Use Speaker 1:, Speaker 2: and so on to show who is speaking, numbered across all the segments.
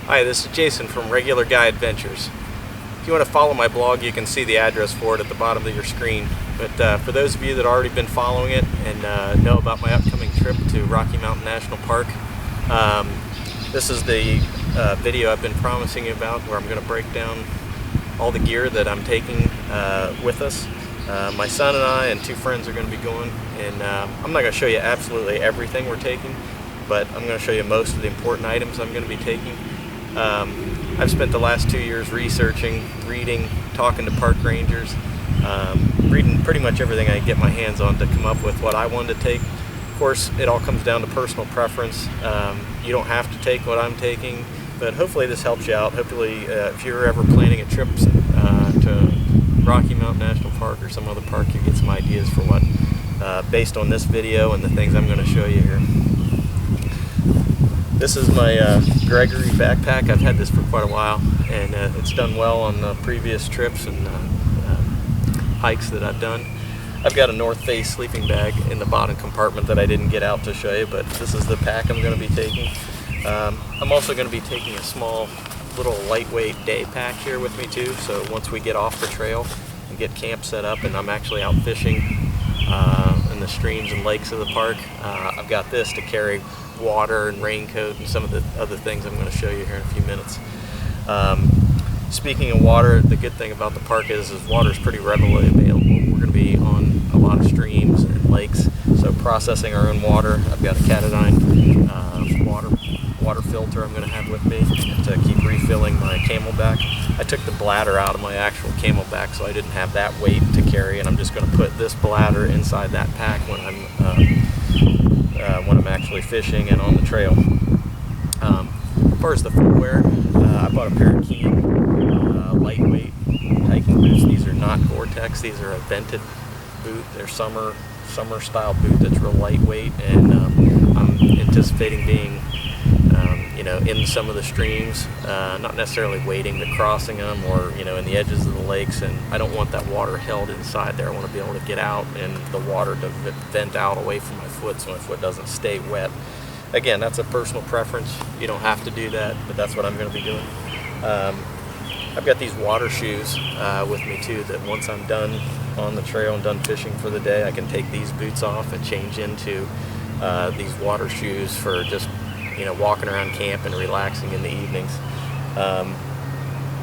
Speaker 1: Hi, this is Jason from Regularguyadventures. If you want to follow my blog, you can see the address for it at the bottom of your screen. But for those of you that have already been following it and know about my upcoming trip to Rocky Mountain National Park, this is the video I've been promising you about, where I'm going to break down all the gear that I'm taking with us. My son and I and two friends are going to be going, and I'm not going to show you absolutely everything we're taking, but I'm going to show you most of the important items I'm going to be taking. I've spent the last 2 years researching, reading, talking to park rangers, reading pretty much everything I can get my hands on to come up with what I wanted to take. Of course, it all comes down to personal preference. You don't have to take what I'm taking, but hopefully this helps you out. Hopefully, if you're ever planning a trip to Rocky Mountain National Park or some other park, you get some ideas for what, based on this video and the things I'm going to show you here. This is my Gregory backpack. I've had this for quite a while, and it's done well on previous trips and hikes that I've done. I've got a North Face sleeping bag in the bottom compartment that I didn't get out to show you, but this is the pack I'm going to be taking. I'm also going to be taking a small little lightweight day pack here with me too, so once we get off the trail and get camp set up and I'm actually out fishing in the streams and lakes of the park, I've got this to carry water and raincoat and some of the other things I'm going to show you here in a few minutes. Speaking of water, the good thing about the park is water is pretty readily available. We're going to be on a lot of streams and lakes, so processing our own water. I've got a Catadine water filter I'm going to have with me to keep refilling my Camelback. I took the bladder out of my actual Camelback, so I didn't have that weight to carry, and I'm just going to put this bladder inside that pack when I'm actually fishing and on the trail. As far as the footwear, I bought a pair of Keen lightweight hiking boots. These are not Gore-Tex. These are a vented boot. They're summer style boot that's real lightweight, and I'm anticipating being in some of the streams, not necessarily wading to crossing them, or in the edges of the lakes, and I don't want that water held inside there. I want to be able to get out and the water to vent out away from my foot so my foot doesn't stay wet. Again, that's a personal preference. You don't have to do that, but that's what I'm going to be doing. I've got these water shoes with me too, that once I'm done on the trail and done fishing for the day, I can take these boots off and change into these water shoes for just walking around camp and relaxing in the evenings.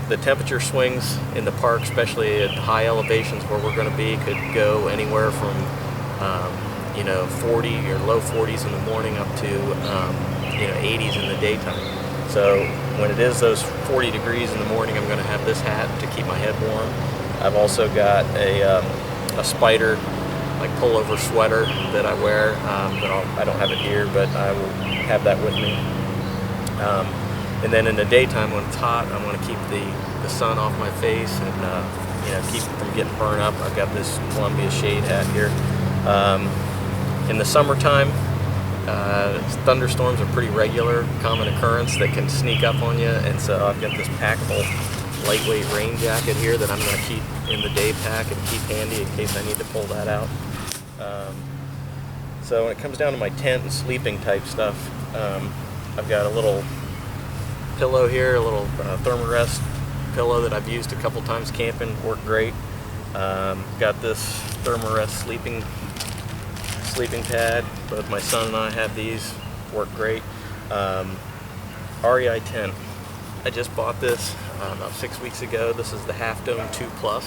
Speaker 1: The temperature swings in the park, especially at high elevations where we're going to be, could go anywhere from 40 or low 40s in the morning up to 80s in the daytime. So when it is those 40 degrees in the morning, I'm going to have this hat to keep my head warm. I've also got a spider pullover sweater that I wear. I don't have it here, but I will have that with me. And then in the daytime when it's hot, I want to keep the sun off my face and keep it from getting burned up. I've got this Columbia shade hat here. In the summertime, thunderstorms are pretty regular, common occurrence that can sneak up on you, and so I've got this packable lightweight rain jacket here that I'm going to keep in the day pack and keep handy in case I need to pull that out. So when it comes down to my tent and sleeping type stuff, I've got a little pillow here, a little Thermarest pillow that I've used a couple times camping, worked great. Got this Thermarest sleeping pad. Both my son and I have these, work great. REI tent. I just bought this about 6 weeks ago. This is the Half Dome 2 Plus.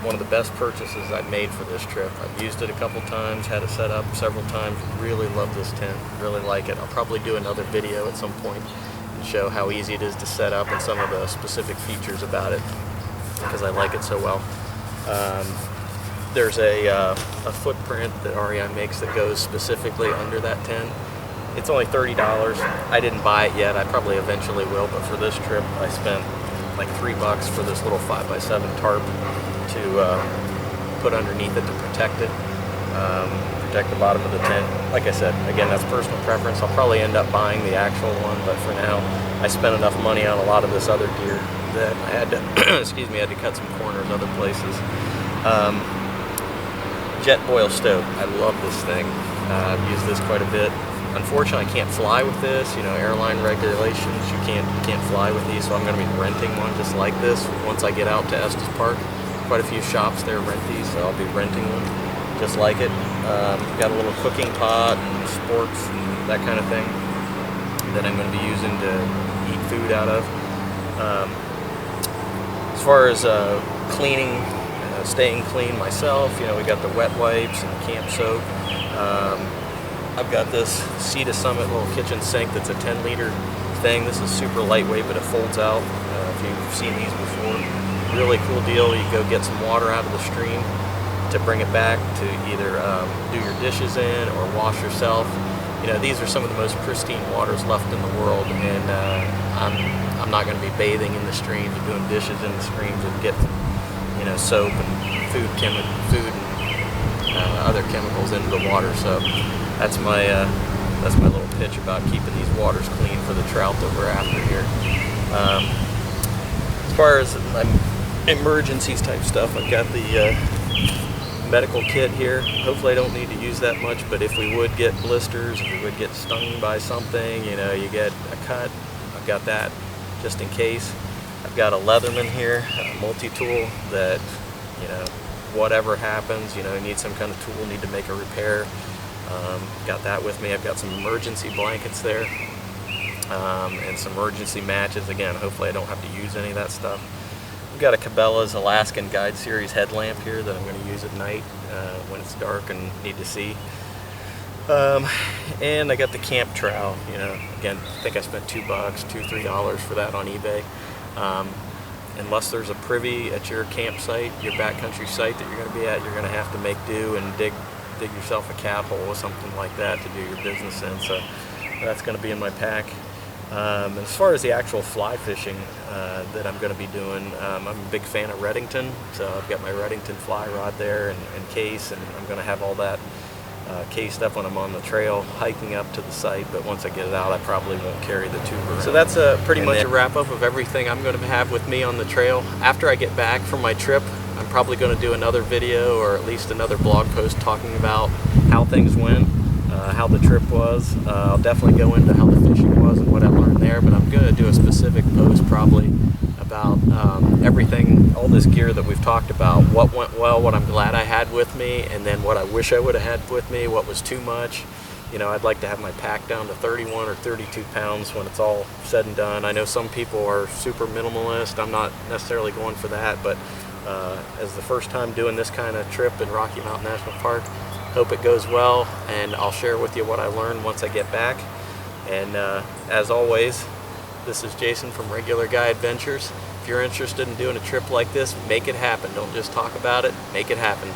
Speaker 1: One of the best purchases I've made for this trip. I've used it a couple times, had it set up several times. Really love this tent, really like it. I'll probably do another video at some point and show how easy it is to set up and some of the specific features about it, because I like it so well. There's a footprint that REI makes that goes specifically under that tent. It's only $30. I didn't buy it yet. I probably eventually will, but for this trip I spent like $3 for this little 5x7 tarp to put underneath it to protect it, protect the bottom of the tent. Like I said, again, that's personal preference. I'll probably end up buying the actual one, but for now I spent enough money on a lot of this other gear that I had to excuse me, I had to cut some corners other places. Jet boil stove. I love this thing. I've used this quite a bit. Unfortunately, I can't fly with this. You know, airline regulations, you can't fly with these, so I'm going to be renting one just like this once I get out to Estes Park. Quite a few shops there rent these, so I'll be renting one just like it. Got a little cooking pot and sports and that kind of thing that I'm going to be using to eat food out of. As far as cleaning, staying clean myself, you know, we got the wet wipes and the camp soap. I've got this Sea to Summit little kitchen sink that's a 10-liter thing. This is super lightweight, but it folds out. If you've seen these before, really cool deal. You go get some water out of the stream to bring it back to either do your dishes in or wash yourself. You know, these are some of the most pristine waters left in the world, and I'm not going to be bathing in the streams and doing dishes in the streams and get, you know, soap and food and other chemicals into the water. So that's my little pitch about keeping these waters clean for the trout that we're after here. As far as my emergencies type stuff, I've got the medical kit here. Hopefully I don't need to use that much, but if we would get blisters, if we would get stung by something, you know, you get a cut, I've got that just in case. I've got a Leatherman here, a multi-tool that, you know, whatever happens, you know, need some kind of tool, need to make a repair. Got that with me. I've got some emergency blankets there, and some emergency matches. Again, hopefully I don't have to use any of that stuff. I've got a Cabela's Alaskan Guide Series headlamp here that I'm going to use at night when it's dark and need to see. And I got the camp trowel. You know, again, I think I spent $2, $3 for that on eBay. Unless there's a privy at your campsite, your backcountry site that you're going to be at, you're going to have to make do and dig yourself a cat hole or something like that to do your business in. So that's going to be in my pack. As far as the actual fly fishing that I'm going to be doing, I'm a big fan of Redington, so I've got my Redington fly rod there and case, and I'm going to have all that cased up when I'm on the trail hiking up to the site, but once I get it out I probably won't carry the tube around. So that's pretty much a wrap up of everything I'm going to have with me on the trail. After I get back from my trip, I'm probably going to do another video or at least another blog post talking about how things went, how the trip was. I'll definitely go into how the fishing was and what I learned there, but I'm going to do a specific post probably about everything, all this gear that we've talked about, what went well, what I'm glad I had with me, and then what I wish I would have had with me, what was too much. You know, I'd like to have my pack down to 31 or 32 pounds when it's all said and done. I know some people are super minimalist. I'm not necessarily going for that, but as the first time doing this kind of trip in Rocky Mountain National Park, hope it goes well, and I'll share with you what I learned once I get back. And as always, this is Jason from Regular Guy Adventures. If you're interested in doing a trip like this, make it happen. Don't just talk about it, make it happen.